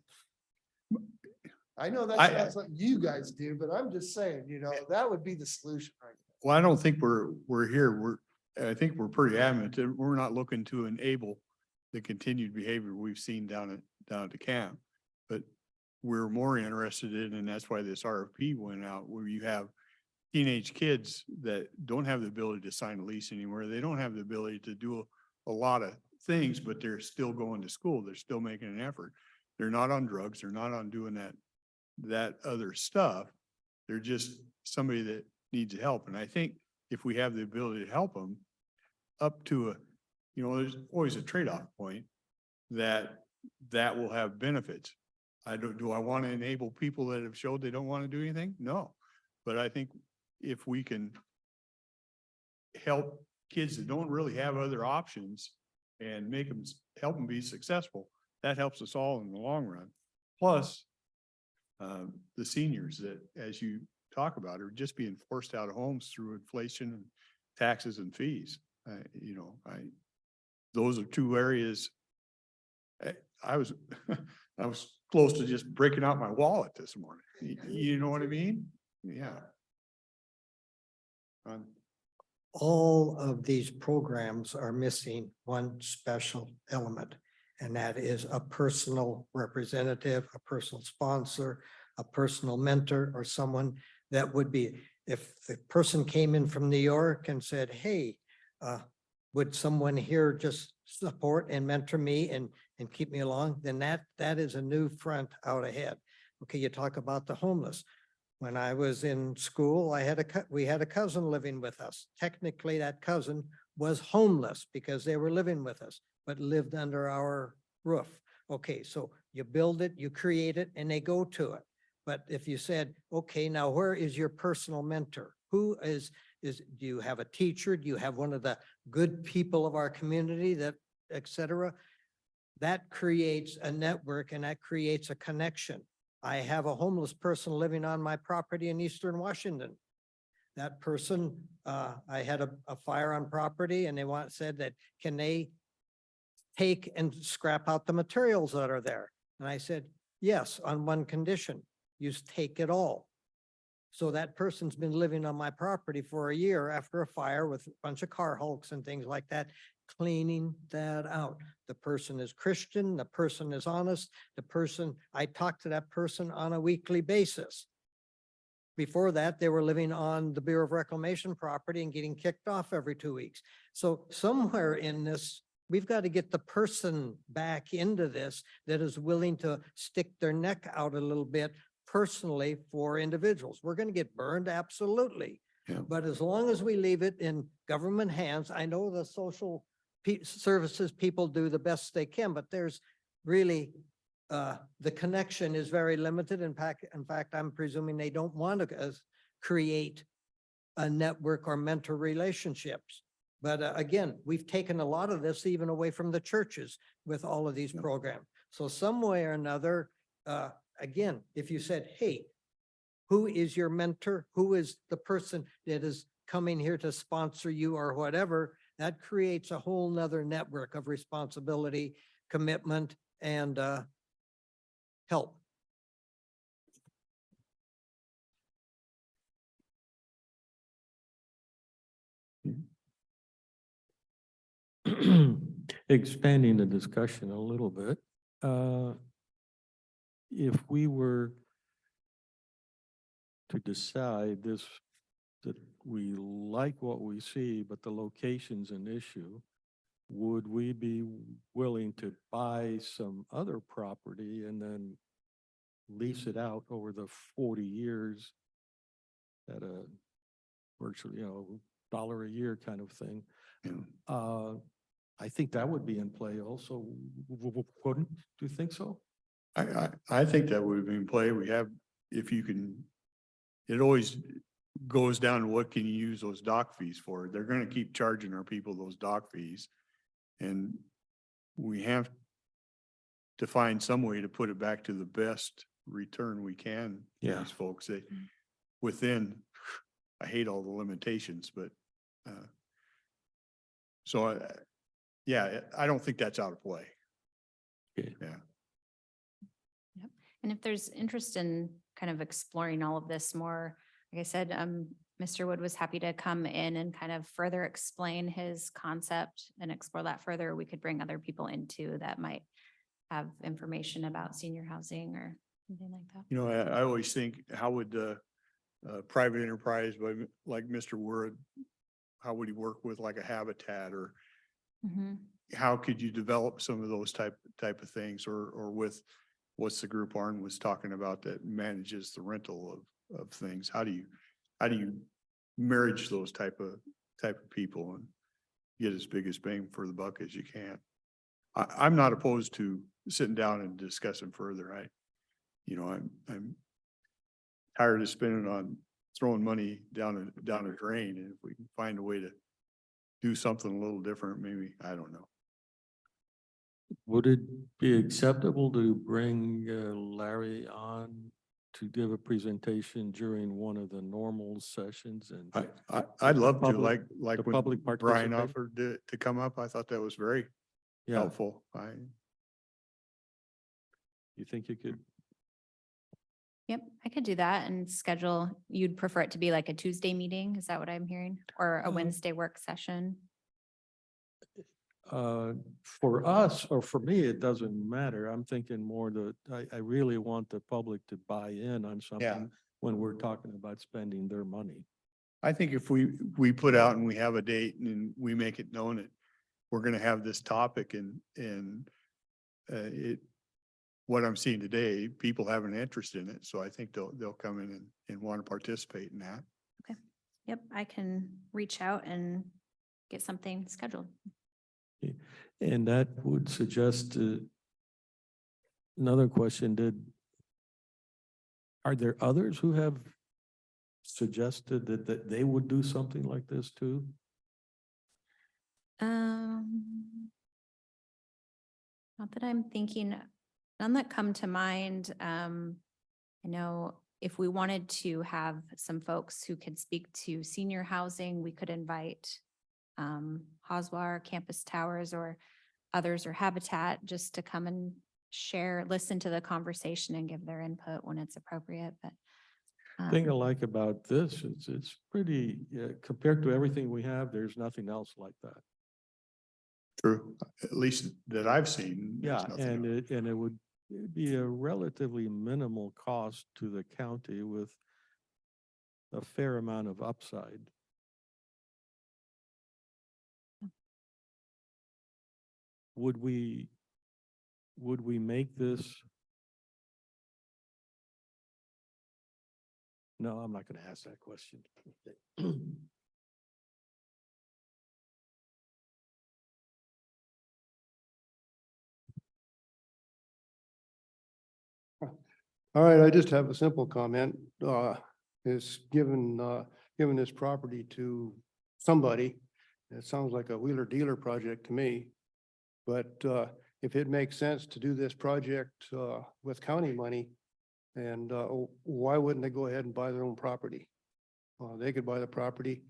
I know that's not something you guys do, but I'm just saying, you know, that would be the solution right now. well, I don't think we're here. I think we're pretty adamant that we're not looking to enable the continued behavior we've seen down at the camp. But we're more interested in, and that's why this RFP went out, where you have teenage kids that don't have the ability to sign a lease anymore. They don't have the ability to do a lot of things, but they're still going to school. They're still making an effort. They're not on drugs. They're not on doing that other stuff. They're just somebody that needs help. And I think if we have the ability to help them up to there's always a trade-off point that will have benefits. Do I want to enable people that have showed they don't want to do anything? No. But I think if we can help kids that don't really have other options and help them be successful, that helps us all in the long run. Plus, the seniors that, as you talk about, are just being forced out of homes through inflation and taxes and fees. Those are two areas. I was close to just breaking out my wallet this morning. You know what I mean? Yeah. All of these programs are missing one special element, and that is a personal representative, a personal sponsor, a personal mentor, or someone that would be, if the person came in from New York and said, hey, would someone here just support and mentor me and keep me along? Then that is a new front out ahead. Okay, you talk about the homeless. When I was in school, we had a cousin living with us. Technically, that cousin was homeless because they were living with us, but lived under our roof. Okay, so you build it, you create it, and they go to it. But if you said, okay, now where is your personal mentor? Who do you have a teacher? Do you have one of the good people of our community that, et cetera? that creates a network and that creates a connection. I have a homeless person living on my property in Eastern Washington. That person, I had a fire on property and said that, can they take and scrap out the materials that are there? And I said, yes, on one condition, you take it all. So that person's been living on my property for a year after a fire with a bunch of car hulks and things like that, cleaning that out. The person is Christian, the person is honest, I talk to that person on a weekly basis. Before that, they were living on the Bureau of Reclamation property and getting kicked off every 2 weeks. So somewhere in this, we've got to get the person back into this that is willing to stick their neck out a little bit personally for individuals. We're going to get burned, absolutely. Yeah. But as long as we leave it in government hands, I know the social services people do the best they can, but there's really the connection is very limited. In fact, I'm presuming they don't want to create a network or mentor relationships. But again, we've taken a lot of this even away from the churches with all of these programs. So some way or another, again, if you said, hey, who is your mentor? Who is the person that is coming here to sponsor you or whatever? That creates a whole nother network of responsibility, commitment, and help. Expanding the discussion a little bit, if we were to decide that we like what we see, but the location's an issue, would we be willing to buy some other property and then lease it out over the 40 years at a virtually, $1 a year kind of thing? Yeah. I think that would be in play also. Wouldn't you think so? I think that would be in play. We have, if you can, it always goes down to what can you use those dock fees for? They're gonna keep charging our people those dock fees. And we have to find some way to put it back to the best return we can. to Yeah. These folks, within, I hate all the limitations, but, so yeah, I don't think that's out of play. Okay. Yeah. Yep. And if there's interest in kind of exploring all of this more, like I said, Mr. Wood was happy to come in and kind of further explain his concept and explore that further. We could bring other people into that might have information about senior housing or something like that. You know, I always think, how would the private enterprise, like Mr. Wood, how would he work with like a Habitat, or Mhm. how could you develop some of those type of things, or with what's the group Arn was talking about that manages the rental of things? How do you marriage those type of people and get as big as bang for the buck as you can? I'm not opposed to sitting down and discussing further. I'm tired of spending on throwing money down a drain, and if we can find a way to do something a little different, maybe, I don't know. Would it be acceptable to bring Larry on to give a presentation during one of the normal sessions? And I'd love to, public- like the when public Brian participate? offered to come up, I thought that was very Yeah, helpful. you think you could? Yep, I could do that and schedule, you'd prefer it to be like a Tuesday meeting? Is that what I'm hearing? Or a Wednesday work session? For us, or for me, it doesn't matter. I'm thinking more that I really want the public to buy in on something when we're talking about spending their money. I think if we put out and we have a date and we make it known that we're gonna have this topic, and what I'm seeing today, people have an interest in it, so I think they'll come in and want to participate in that. Yep, I can reach out and get something scheduled. And that would suggest another question. Are there others who have suggested that they would do something like this too? Not that I'm thinking, none that come to mind. I know if we wanted to have some folks who could speak to senior housing, we could invite Hoswar, Campus Towers, or others, or Habitat, just to come and share, listen to the conversation and give their input when it's appropriate, but. Thing I like about this is it's pretty, compared to everything we have, there's nothing else like that. True, at least that I've seen. there's Yeah, nothing and else. it would be a relatively minimal cost to the county with a fair amount of upside. Would we make this? No, I'm not going to ask that question. All right, I just have a simple comment, is given this property to somebody. It sounds like a wheeler dealer project to me. But, if it makes sense to do this project, with county money, and, why wouldn't they go ahead and buy their own property? They could buy the property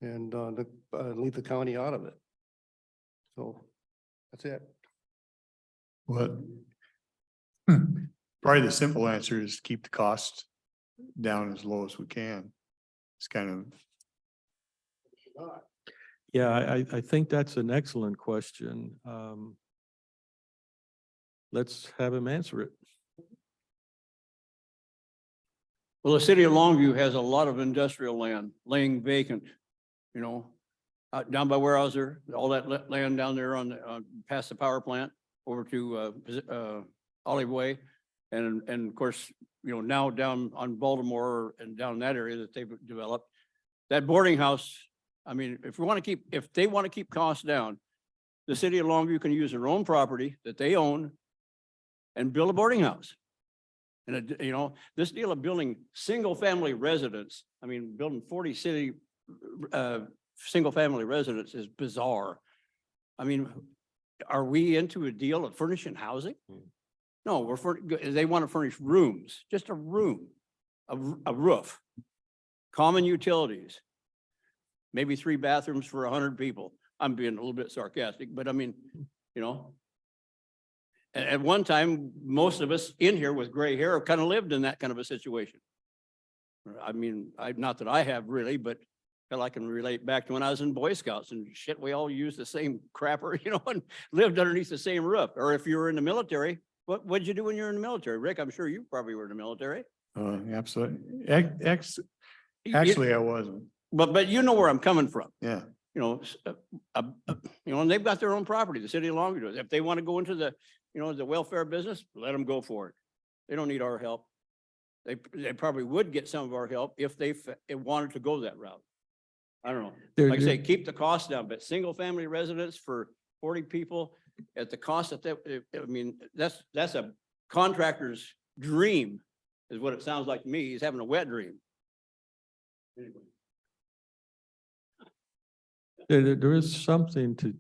and, leave the county out of it. So, that's it. What? Probably the simple answer is keep the cost down as low as we can. It's kind of, Yeah, I think that's an excellent question. Let's have him answer it. Well, the city of Longview has a lot of industrial land laying vacant, you know, out down by Weyerhaeuser, all that land down there on past the power plant over to Olive Way. And of course, you know, now down on Baltimore and down in that area that they've developed, that boarding house. I mean, if they want to keep costs down, the city of Longview can use their own property that they own and build a boarding house. And, you know, this deal of building single-family residence, I mean, building 40 city single-family residence is bizarre. I mean, are we into a deal of furnishing housing? No, they want to furnish rooms, just a room, a roof, common utilities, maybe 3 bathrooms for 100 people. I'm being a little bit sarcastic, but I mean, you know, at one time, most of us in here with gray hair have kind of lived in that kind of a situation. I mean, not that I have really, but hell, I can relate back to when I was in Boy Scouts and shit, we all used the same crapper, you know, and lived underneath the same roof. Or if you were in the military, what'd you do when you were in the military? Rick, I'm sure you probably were in the military. absolutely. Actually, I wasn't. But you know where I'm coming from. Yeah. You know, you know, and they've got their own property, the city of Longview does. If they want to go into the, you know, the welfare business, let them go for it. They don't need our help. They probably would get some of our help if they wanted to go that route. I don't know. Like I say, keep the cost down, but single family residence for 40 people at the cost that I mean, that's a contractor's dream is what it sounds like to me. He's having a wet dream. Anyway. There is something to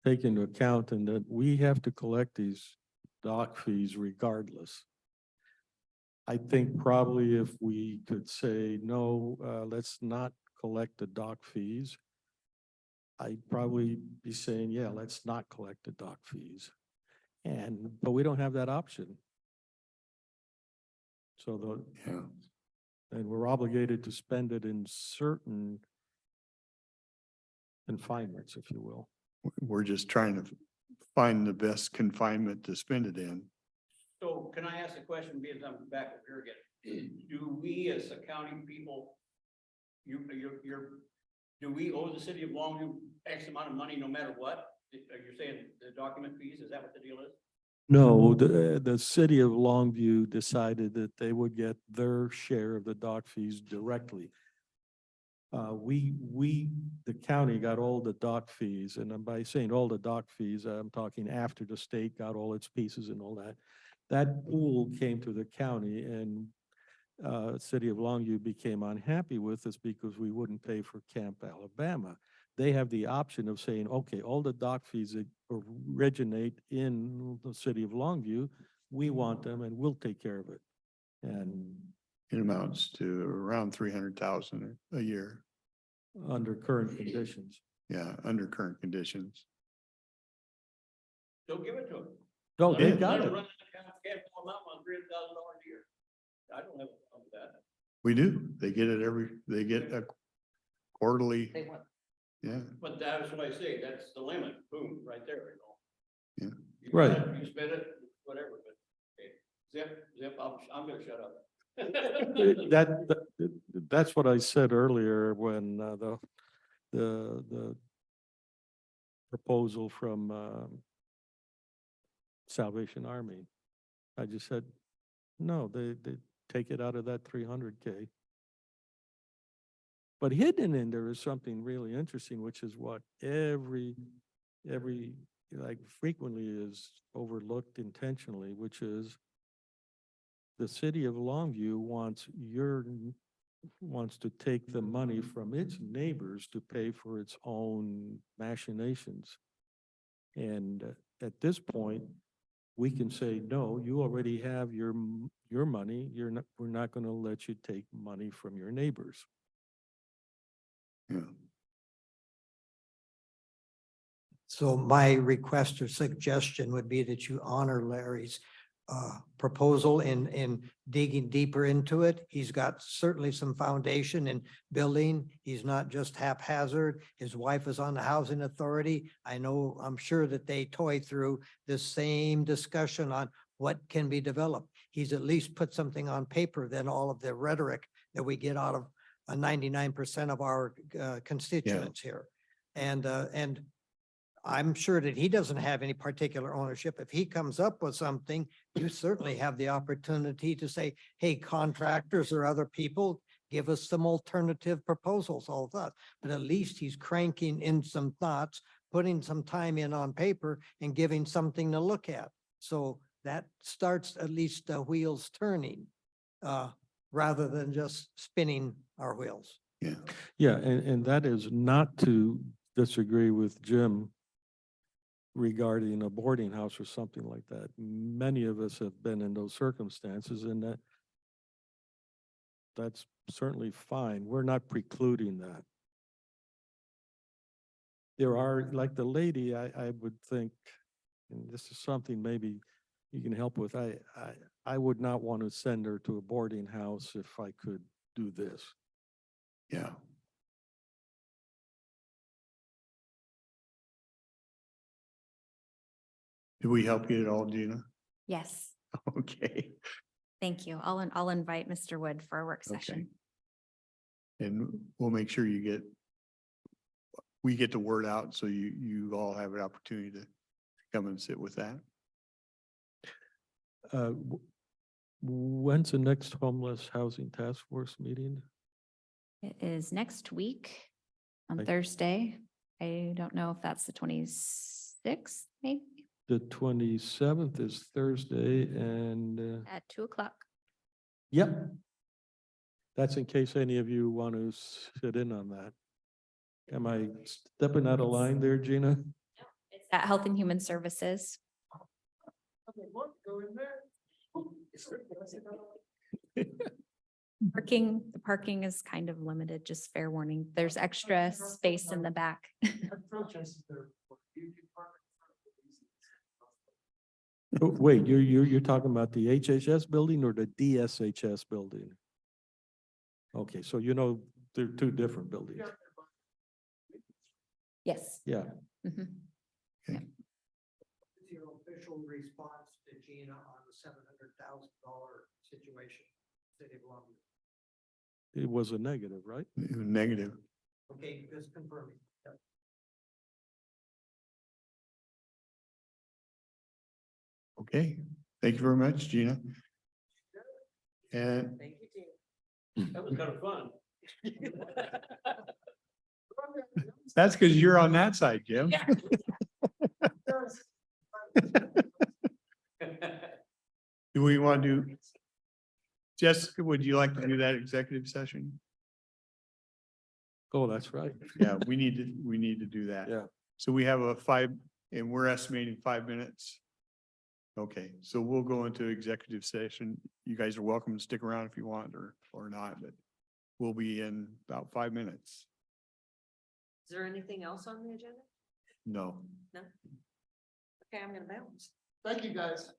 take into account in that we have to collect these dock fees regardless. I think probably if we could say, no, let's not collect the dock fees, I'd probably be saying, yeah, let's not collect the dock fees. But we don't have that option. So and we're obligated to spend it in certain confinements, if you will. We're just trying to find the best confinement to spend it in. So can I ask a question, being I'm back up here again? Do we as a county people, do we owe the city of Longview X amount of money no matter what? You're saying the document fees, is that what the deal is? No, the city of Longview decided that they would get their share of the dock fees directly. The county got all the dock fees, and by saying all the dock fees, I'm talking after the state got all its pieces and all that. That pool came to the county, and city of Longview became unhappy with us because we wouldn't pay for Camp Alabama. they have the option of saying, okay, all the dock fees that originate in the city of Longview, we want them and we'll take care of it. And It amounts to around 300,000 a year. under current conditions. Yeah, under current conditions. Don't give it to them. No, they got Let it. them run the capital amount on $300,000 a year. I don't have a problem with that. We do. They get it they get a quarterly. Yeah, But that's what I say, that's the limit, boom, right there, you know. Yeah. You Right. got it, you spend it, whatever, but, okay, zip, I'm gonna shut up. That's what I said earlier when the proposal from Salvation Army. I just said, no, they take it out of that 300K. But hidden in there is something really interesting, which is what every like frequently is overlooked intentionally, which is the city of Longview wants to take the money from its neighbors to pay for its own machinations. And at this point, we can say, no, you already have your money. We're not going to let you take money from your neighbors. yeah. So my request or suggestion would be that you honor Larry's proposal in digging deeper into it. He's got certainly some foundation in building. He's not just haphazard. His wife is on the housing authority. I'm sure that they toy through the same discussion on what can be developed. He's at least put something on paper than all of the rhetoric that we get out of 99% of our constituents here. And I'm sure that he doesn't have any particular ownership. If he comes up with something, you certainly have the opportunity to say, hey, contractors or other people, give us some alternative proposals, all of that. But at least he's cranking in some thoughts, putting some time in on paper and giving something to look at. So that starts at least the wheels turning, rather than just spinning our wheels. Yeah. Yeah, and that is not to disagree with Jim regarding a boarding house or something like that. Many of us have been in those circumstances, and that's certainly fine. We're not precluding that. There are, like the lady, I would think, and this is something maybe you can help with. I would not want to send her to a boarding house if I could do this. Yeah. Did we help you at all, Gina? Yes, Okay. thank you. I'll invite Mr. Wood for a work Okay. session. And we'll make sure we get the word out so you all have an opportunity to come and sit with that. When's the next homeless housing task force meeting? It is next week on Right. Thursday. I don't know if that's the 26th, maybe The 27th is Thursday, and at 2:00. yep. That's in case any of you want to sit in on that. Am I stepping out of line there, Gina? It's at Health and Human Services. The parking is kind of limited, just fair warning. There's extra space in the back. Oh, wait, you're talking about the HHS building or the DSHS building? Okay, so they're two different buildings. Yes. Yeah, Mhm. What's your official response to Gina on the $700,000 situation, City of Longview? it was a negative, right? Negative. Okay, just confirming. Yep. Okay. Thank you very much, Gina. And Thank you, Gina. That was kind of fun. that's because you're on that side, Jim. Do we want to do? Jessica, would you like to do that executive session? Oh, that's right. Yeah, we need to do that. Yeah. So we have and we're estimating 5 minutes. Okay, so we'll go into executive session. You guys are welcome to stick around if you want or not, but we'll be in about 5 minutes. Is there anything else on the agenda? No. No? Okay, I'm gonna bounce. Thank you, guys.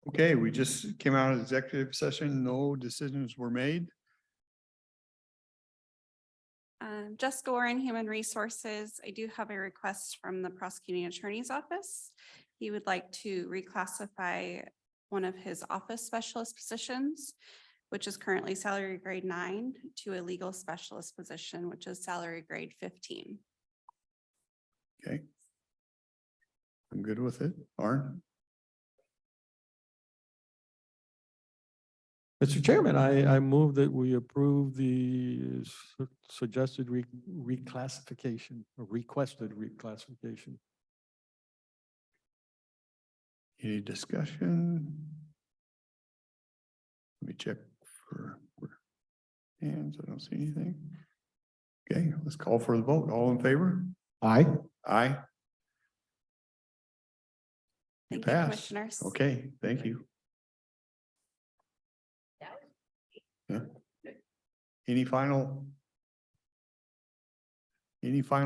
Okay, we just came out of executive session. No decisions were made. Jessica Warren, Human Resources. I do have a request from the Prosecuting Attorney's Office. He would like to reclassify one of his office specialist positions, which is currently salary grade 9, to a legal specialist position, which is salary grade 15. Okay. I'm good with it. Arn? Mr. Chairman, I move that we approve the suggested reclassification or requested reclassification. Any discussion? Let me check for hands. I don't see anything. Okay, let's call for the vote. All in favor? Aye. Aye. Thank you, Pass. Commissioners. Okay, thank you. Yeah. Any final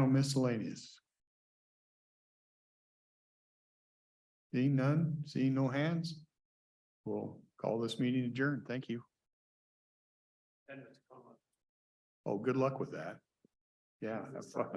miscellaneous? Seeing none, seeing no hands? We'll call this meeting adjourned. Thank you. Oh, good luck with that. Yeah. have fun.